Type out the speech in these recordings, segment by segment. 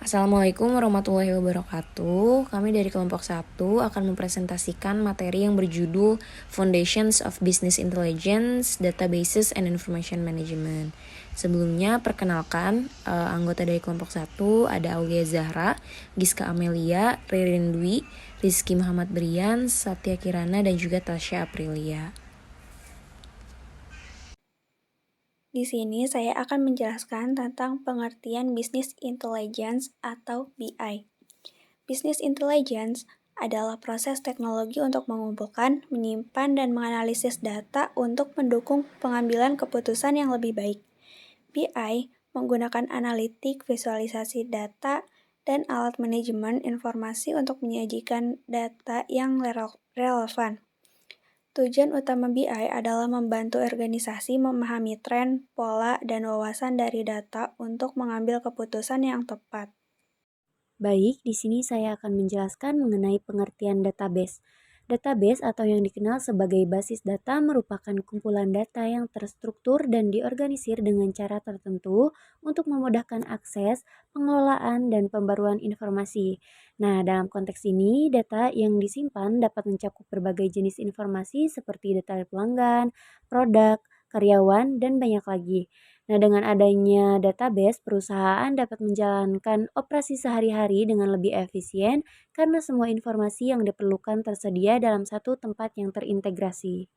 Assalamualaikum warahmatullahi wabarakatuh. Kami dari kelompok 1 akan mempresentasikan materi yang berjudul Foundations of Business Intelligence, Databases and Information Management. Sebelumnya perkenalkan anggota dari kelompok 1 ada Aulia Zahra, Giska Amelia, Ririn Dwi, Rizky Muhammad Brian, Satya Kirana, dan juga Tasya Aprilia. Di sini saya akan menjelaskan tentang pengertian Business Intelligence atau BI. Business Intelligence adalah proses teknologi untuk mengumpulkan, menyimpan, dan menganalisis data untuk mendukung pengambilan keputusan yang lebih baik. BI menggunakan analitik, visualisasi data, dan alat manajemen informasi untuk menyajikan data yang relevan. Tujuan utama BI adalah membantu organisasi memahami tren, pola, dan wawasan dari data untuk mengambil keputusan yang tepat. Baik, di sini saya akan menjelaskan mengenai pengertian database. Database atau yang dikenal sebagai basis data merupakan kumpulan data yang terstruktur dan diorganisir dengan cara tertentu untuk memudahkan akses, pengelolaan, dan pembaruan informasi. Nah, dalam konteks ini, data yang disimpan dapat mencakup berbagai jenis informasi seperti data pelanggan, produk, karyawan, dan banyak lagi. Nah, dengan adanya database, perusahaan dapat menjalankan operasi sehari-hari dengan lebih efisien karena semua informasi yang diperlukan tersedia dalam satu tempat yang terintegrasi.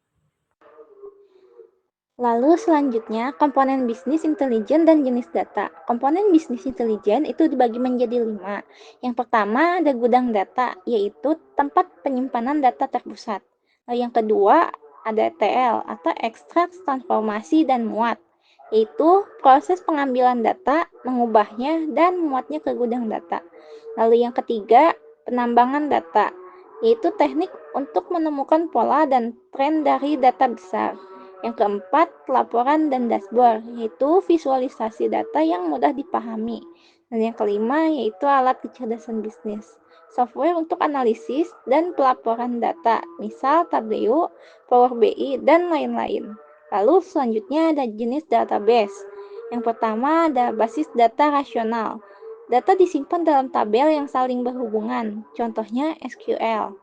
Lalu selanjutnya, komponen bisnis intelijen dan jenis data. Komponen bisnis intelijen itu dibagi menjadi 5. Yang pertama ada gudang data, yaitu tempat penyimpanan data terpusat. Lalu yang kedua ada ETL atau ekstrak, transformasi, dan muat, yaitu proses pengambilan data, mengubahnya, dan memuatnya ke gudang data. Lalu yang ketiga, penambangan data, yaitu teknik untuk menemukan pola dan tren dari data besar. Yang keempat, laporan dan dashboard, yaitu visualisasi data yang mudah dipahami. Dan yang kelima, yaitu alat kecerdasan bisnis, software untuk analisis dan pelaporan data, misal Tableau, Power BI, dan lain-lain. Lalu selanjutnya ada jenis database. Yang pertama ada basis data rasional. Data disimpan dalam tabel yang saling berhubungan, contohnya SQL.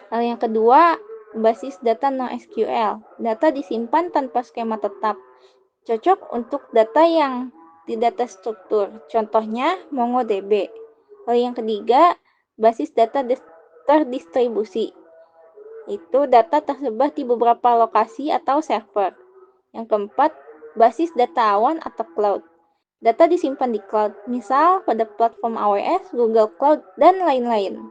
Lalu yang kedua, basis data NoSQL. Data disimpan tanpa skema tetap. Cocok untuk data yang tidak terstruktur, contohnya MongoDB. Lalu yang ketiga, basis data terdistribusi. Itu data tersebar di beberapa lokasi atau server. Yang keempat, basis data awan atau cloud. Data disimpan di cloud, misal pada platform AWS, Google Cloud, dan lain-lain.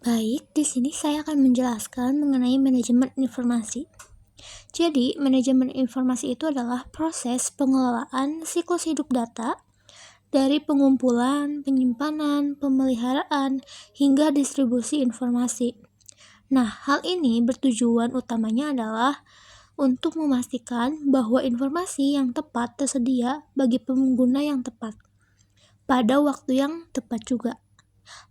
Baik, di sini saya akan menjelaskan mengenai manajemen informasi. Jadi, manajemen informasi itu adalah proses pengelolaan siklus hidup data dari pengumpulan, penyimpanan, pemeliharaan, hingga distribusi informasi. Nah, hal ini bertujuan utamanya adalah untuk memastikan bahwa informasi yang tepat tersedia bagi pengguna yang tepat pada waktu yang tepat juga.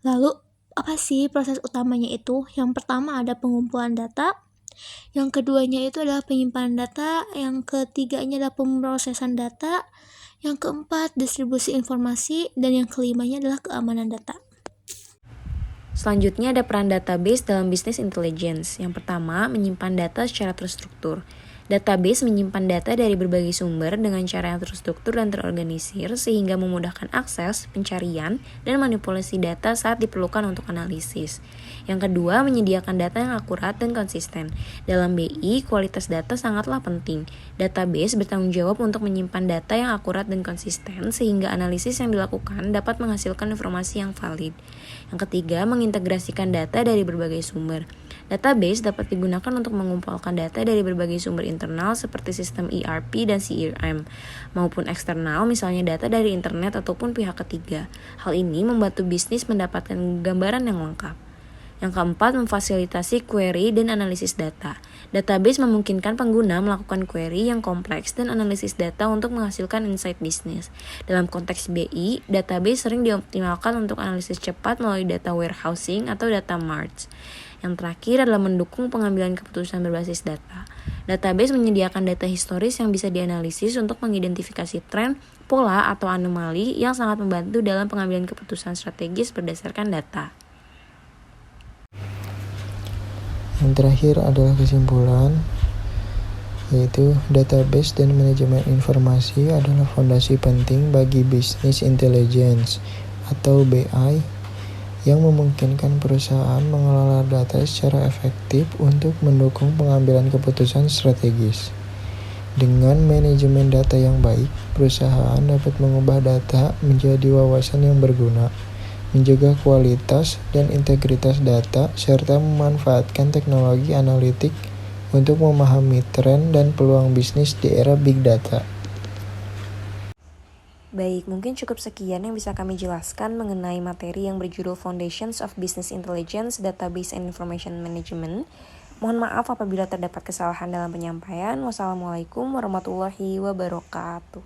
Lalu, apa sih proses utamanya itu? Yang pertama ada pengumpulan data, yang keduanya itu adalah penyimpanan data, yang ketiganya adalah pemrosesan data, yang keempat distribusi informasi, dan yang kelimanya adalah keamanan data. Selanjutnya ada peran database dalam business intelligence. Yang pertama, menyimpan data secara terstruktur. Database menyimpan data dari berbagai sumber dengan cara yang terstruktur dan terorganisir sehingga memudahkan akses, pencarian, dan manipulasi data saat diperlukan untuk analisis. Yang kedua, menyediakan data yang akurat dan konsisten. Dalam BI, kualitas data sangatlah penting. Database bertanggung jawab untuk menyimpan data yang akurat dan konsisten sehingga analisis yang dilakukan dapat menghasilkan informasi yang valid. Yang ketiga, mengintegrasikan data dari berbagai sumber. Database dapat digunakan untuk mengumpulkan data dari berbagai sumber internal seperti sistem ERP dan CRM, maupun eksternal misalnya data dari internet ataupun pihak ketiga. Hal ini membantu bisnis mendapatkan gambaran yang lengkap. Yang keempat, memfasilitasi query dan analisis data. Database memungkinkan pengguna melakukan query yang kompleks dan analisis data untuk menghasilkan insight bisnis. Dalam konteks BI, database sering dioptimalkan untuk analisis cepat melalui data warehousing atau data marts. Yang terakhir adalah mendukung pengambilan keputusan berbasis data. Database menyediakan data historis yang bisa dianalisis untuk mengidentifikasi tren, pola, atau anomali yang sangat membantu dalam pengambilan keputusan strategis berdasarkan data. Yang terakhir adalah kesimpulan, yaitu database dan manajemen informasi adalah fondasi penting bagi business intelligence atau BI yang memungkinkan perusahaan mengelola data secara efektif untuk mendukung pengambilan keputusan strategis. Dengan manajemen data yang baik, perusahaan dapat mengubah data menjadi wawasan yang berguna, menjaga kualitas dan integritas data, serta memanfaatkan teknologi analitik untuk memahami tren dan peluang bisnis di era big data. Baik, mungkin cukup sekian yang bisa kami jelaskan mengenai materi yang berjudul Foundations of Business Intelligence, Database and Information Management. Mohon maaf apabila terdapat kesalahan dalam penyampaian. Wassalamualaikum warahmatullahi wabarakatuh.